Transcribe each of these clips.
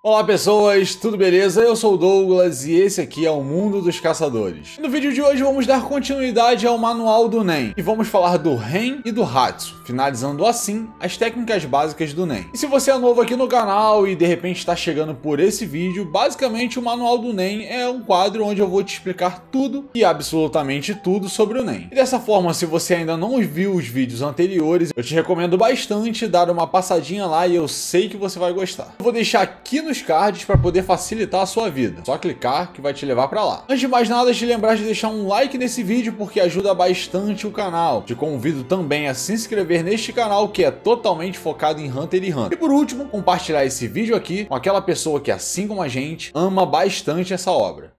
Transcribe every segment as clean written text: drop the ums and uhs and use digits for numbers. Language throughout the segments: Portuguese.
Olá pessoas, tudo beleza? Eu sou o Douglas e esse aqui é o Mundo dos Caçadores. No vídeo de hoje vamos dar continuidade ao manual do Nen e vamos falar do Ren e do Hatsu, finalizando assim as técnicas básicas do Nen. E se você é novo aqui no canal e de repente está chegando por esse vídeo, basicamente o manual do Nen é um quadro onde eu vou te explicar tudo e absolutamente tudo sobre o Nen. E dessa forma, se você ainda não viu os vídeos anteriores, eu te recomendo bastante dar uma passadinha lá e eu sei que você vai gostar. Eu vou deixar aqui nos cards para poder facilitar a sua vida. Só clicar que vai te levar para lá. Antes de mais nada, te lembrar de deixar um like nesse vídeo porque ajuda bastante o canal. Te convido também a se inscrever neste canal que é totalmente focado em Hunter x Hunter. E por último, compartilhar esse vídeo aqui com aquela pessoa que, assim como a gente, ama bastante essa obra.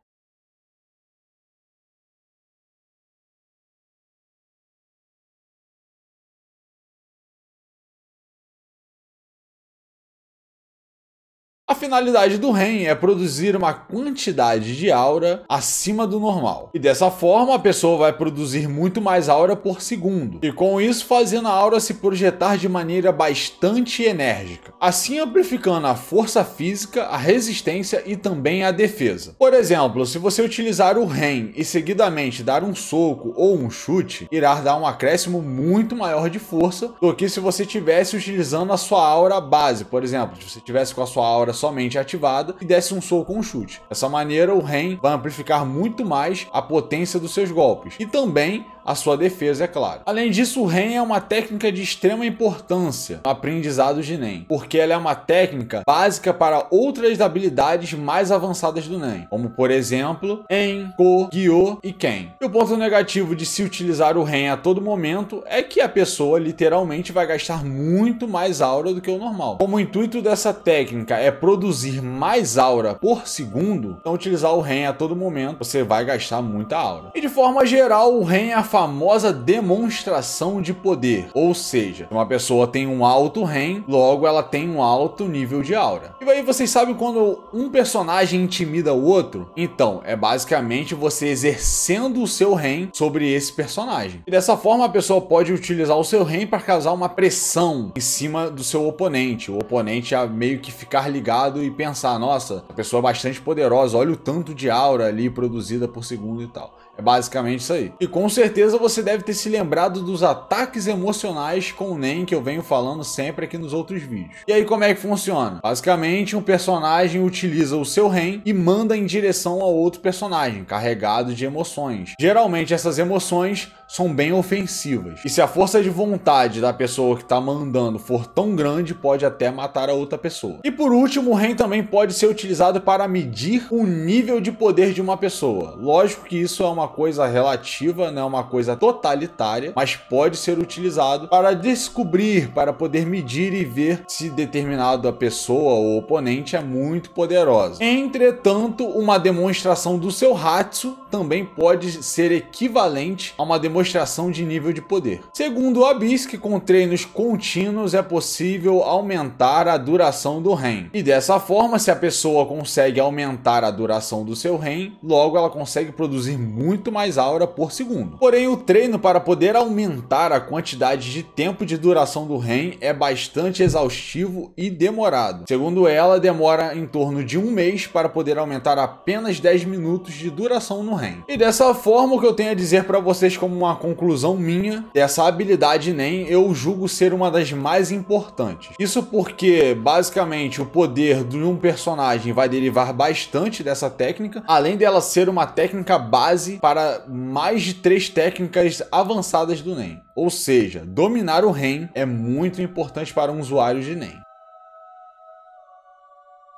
A finalidade do Ren é produzir uma quantidade de aura acima do normal. E dessa forma a pessoa vai produzir muito mais aura por segundo. E com isso fazendo a aura se projetar de maneira bastante enérgica. Assim amplificando a força física, a resistência e também a defesa. Por exemplo, se você utilizar o Ren e seguidamente dar um soco ou um chute, irá dar um acréscimo muito maior de força do que se você estivesse utilizando a sua aura base. Por exemplo, se você tivesse com a sua aura somente ativada e desse um soco ou um chute. Dessa maneira o Ren vai amplificar muito mais a potência dos seus golpes e também a sua defesa, é claro. Além disso, o Ren é uma técnica de extrema importância no aprendizado de Nen, porque ela é uma técnica básica para outras habilidades mais avançadas do Nen, como por exemplo, En, Ko, Gyo e Ken. E o ponto negativo de se utilizar o Ren a todo momento é que a pessoa literalmente vai gastar muito mais aura do que o normal. Como o intuito dessa técnica é produzir mais aura por segundo, então utilizar o Ren a todo momento você vai gastar muita aura. E de forma geral, o Ren é a famosa demonstração de poder, ou seja, uma pessoa tem um alto Ren, logo ela tem um alto nível de aura. E aí vocês sabem quando um personagem intimida o outro? Então, é basicamente você exercendo o seu Ren sobre esse personagem. E dessa forma a pessoa pode utilizar o seu Ren para causar uma pressão em cima do seu oponente. O oponente a meio que ficar ligado e pensar, nossa, a pessoa é bastante poderosa, olha o tanto de aura ali produzida por segundo e tal. É basicamente isso aí. E com certeza você deve ter se lembrado dos ataques emocionais com o Nen que eu venho falando sempre aqui nos outros vídeos. E aí como é que funciona? Basicamente um personagem utiliza o seu Ren e manda em direção a outro personagem carregado de emoções. Geralmente essas emoções são bem ofensivas. E se a força de vontade da pessoa que está mandando for tão grande, pode até matar a outra pessoa. E por último, o Ren também pode ser utilizado para medir o nível de poder de uma pessoa. Lógico que isso é uma coisa relativa, não é uma coisa totalitária, mas pode ser utilizado para descobrir, para poder medir e ver se determinada pessoa ou oponente é muito poderosa. Entretanto, uma demonstração do seu Hatsu também pode ser equivalente a uma demonstração de nível de poder. Segundo o Abyss, que com treinos contínuos é possível aumentar a duração do Ren. E dessa forma, se a pessoa consegue aumentar a duração do seu Ren, logo ela consegue produzir muito mais aura por segundo. Porém, o treino para poder aumentar a quantidade de tempo de duração do Ren é bastante exaustivo e demorado. Segundo ela, demora em torno de um mês para poder aumentar apenas 10 minutos de duração no Ren. E dessa forma, o que eu tenho a dizer para vocês como uma conclusão minha, essa habilidade Nen eu julgo ser uma das mais importantes. Isso porque, basicamente, o poder de um personagem vai derivar bastante dessa técnica, além dela ser uma técnica base para mais de 3 técnicas avançadas do Nen. Ou seja, dominar o Ren é muito importante para um usuário de Nen.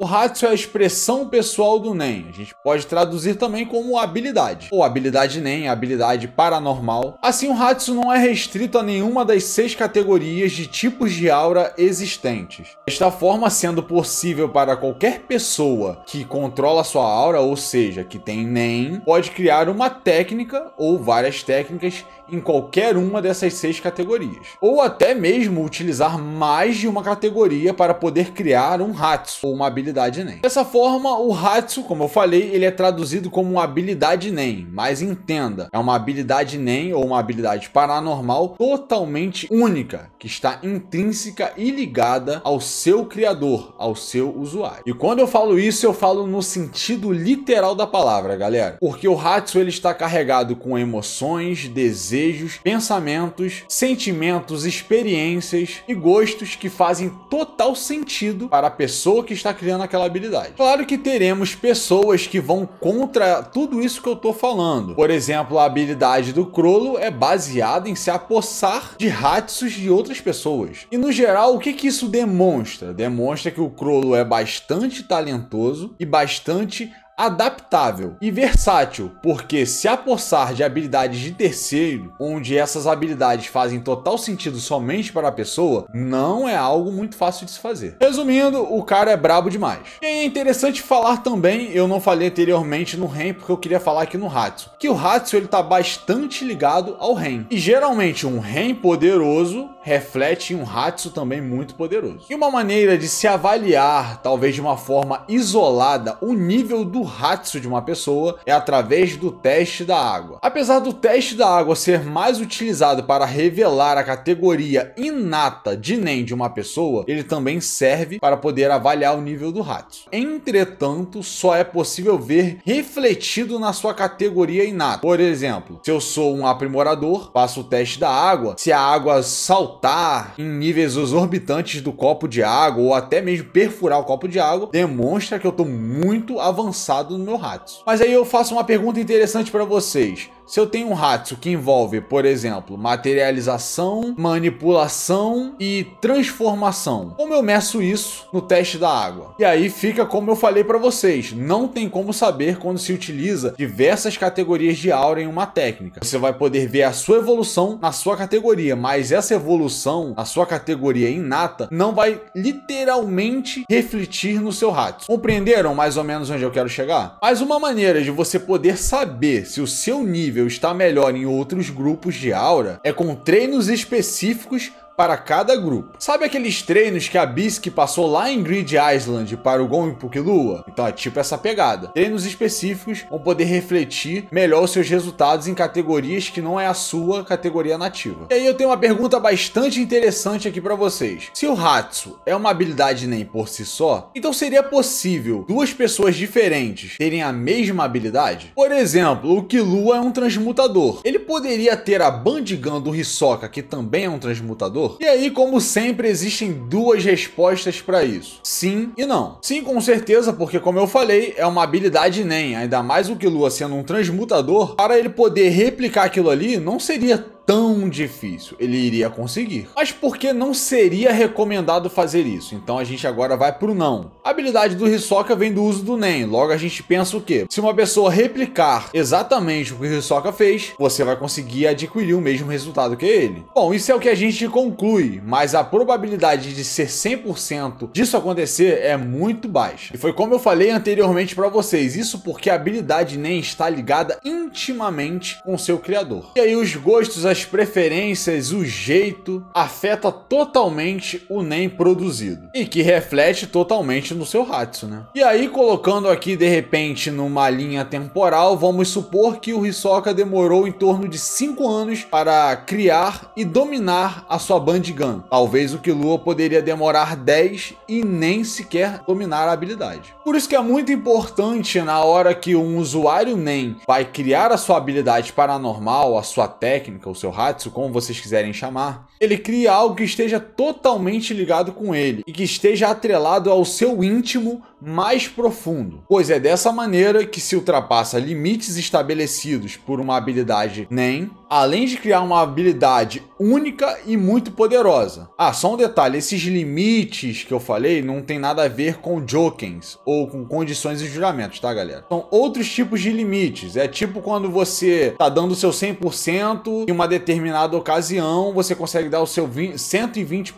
O Hatsu é a expressão pessoal do Nen. A gente pode traduzir também como habilidade. Ou habilidade Nen, habilidade paranormal. Assim, o Hatsu não é restrito a nenhuma das 6 categorias de tipos de aura existentes. Desta forma, sendo possível para qualquer pessoa que controla sua aura, ou seja, que tem Nen, pode criar uma técnica ou várias técnicas em qualquer uma dessas 6 categorias. Ou até mesmo utilizar mais de uma categoria para poder criar um Hatsu, ou uma habilidade NEM. Dessa forma, o Hatsu, como eu falei, ele é traduzido como uma habilidade NEM, mas entenda, é uma habilidade NEM ou uma habilidade paranormal totalmente única, que está intrínseca e ligada ao seu criador, ao seu usuário. E quando eu falo isso, eu falo no sentido literal da palavra, galera, porque o Hatsu ele está carregado com emoções, desejos, pensamentos, sentimentos, experiências e gostos que fazem total sentido para a pessoa que está criando aquela habilidade. Claro que teremos pessoas que vão contra tudo isso que eu tô falando. Por exemplo, a habilidade do Chrollo é baseada em se apossar de Hatsus de outras pessoas. E no geral, o que isso demonstra? Demonstra que o Chrollo é bastante talentoso e bastante adaptável e versátil, porque se apossar de habilidades de terceiro, onde essas habilidades fazem total sentido somente para a pessoa, não é algo muito fácil de se fazer. Resumindo, o cara é brabo demais. E é interessante falar também, eu não falei anteriormente no Ren, porque eu queria falar aqui no Hatsu, que o Hatsu ele tá bastante ligado ao Ren. E geralmente um Ren poderoso reflete um Hatsu também muito poderoso. E uma maneira de se avaliar, talvez de uma forma isolada, o nível do Hatsu de uma pessoa é através do teste da água. Apesar do teste da água ser mais utilizado para revelar a categoria inata de NEM de uma pessoa, ele também serve para poder avaliar o nível do Hatsu. Entretanto, só é possível ver refletido na sua categoria inata. Por exemplo, se eu sou um aprimorador, faço o teste da água, se a água saltar em níveis exorbitantes do copo de água ou até mesmo perfurar o copo de água, demonstra que eu estou muito avançado no meu Hatsu. Mas aí eu faço uma pergunta interessante para vocês. Se eu tenho um Hatsu que envolve, por exemplo, materialização, manipulação e transformação, como eu meço isso no teste da água? E aí fica como eu falei para vocês, não tem como saber quando se utiliza diversas categorias de aura em uma técnica. Você vai poder ver a sua evolução na sua categoria, mas essa evolução na sua categoria inata não vai literalmente refletir no seu Hatsu. Compreenderam mais ou menos onde eu quero chegar? Mas uma maneira de você poder saber se o seu nível está melhor em outros grupos de aura é com treinos específicos para cada grupo. Sabe aqueles treinos que a Bisque passou lá em Grid Island para o Gon e pro Killua? Então é tipo essa pegada. Treinos específicos vão poder refletir melhor os seus resultados em categorias que não é a sua categoria nativa. E aí eu tenho uma pergunta bastante interessante aqui para vocês. Se o Hatsu é uma habilidade NEM por si só, então seria possível duas pessoas diferentes terem a mesma habilidade? Por exemplo, o Killua é um transmutador. Ele poderia ter a Bandigan do Hisoka, que também é um transmutador? E aí, como sempre, existem duas respostas para isso. Sim e não. Sim, com certeza, porque como eu falei, é uma habilidade NEM, ainda mais o Killua sendo um transmutador, para ele poder replicar aquilo ali, não seria tão difícil, ele iria conseguir. Mas por que não seria recomendado fazer isso? Então a gente agora vai pro não. A habilidade do Hisoka vem do uso do NEM, logo a gente pensa o quê? Se uma pessoa replicar exatamente o que o Hisoka fez, você vai conseguir adquirir o mesmo resultado que ele. Bom, isso é o que a gente conclui, mas a probabilidade de ser 100% disso acontecer é muito baixa. E foi como eu falei anteriormente para vocês, isso porque a habilidade NEM está ligada intimamente com seu criador. E aí os gostos, as preferências, o jeito afeta totalmente o NEM produzido e que reflete totalmente no seu Hatsu, né? E aí, colocando aqui de repente numa linha temporal, vamos supor que o Hisoka demorou em torno de 5 anos para criar e dominar a sua Bandigan. Talvez o Killua poderia demorar 10 e nem sequer dominar a habilidade. Por isso que é muito importante na hora que um usuário NEM vai criar a sua habilidade paranormal, a sua técnica, o seu Hatsu, como vocês quiserem chamar, ele cria algo que esteja totalmente ligado com ele e que esteja atrelado ao seu íntimo mais profundo, pois é dessa maneira que se ultrapassa limites estabelecidos por uma habilidade NEM, além de criar uma habilidade única e muito poderosa. Ah, só um detalhe, esses limites que eu falei não tem nada a ver com jokens ou com condições e juramentos, tá, galera? São outros tipos de limites, é tipo quando você tá dando o seu 100% em uma determinada ocasião, você consegue dar o seu 120%,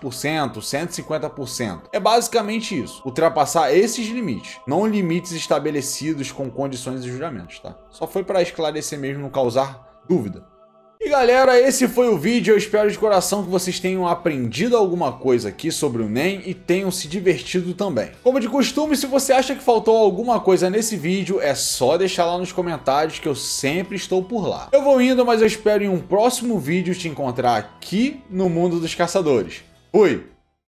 150%. É basicamente isso, ultrapassar esses limites, não limites estabelecidos com condições e juramentos, tá? Só foi para esclarecer mesmo, não causar dúvida. E galera, esse foi o vídeo, eu espero de coração que vocês tenham aprendido alguma coisa aqui sobre o NEM e tenham se divertido também. Como de costume, se você acha que faltou alguma coisa nesse vídeo, é só deixar lá nos comentários que eu sempre estou por lá. Eu vou indo, mas eu espero em um próximo vídeo te encontrar aqui no Mundo dos Caçadores. Fui!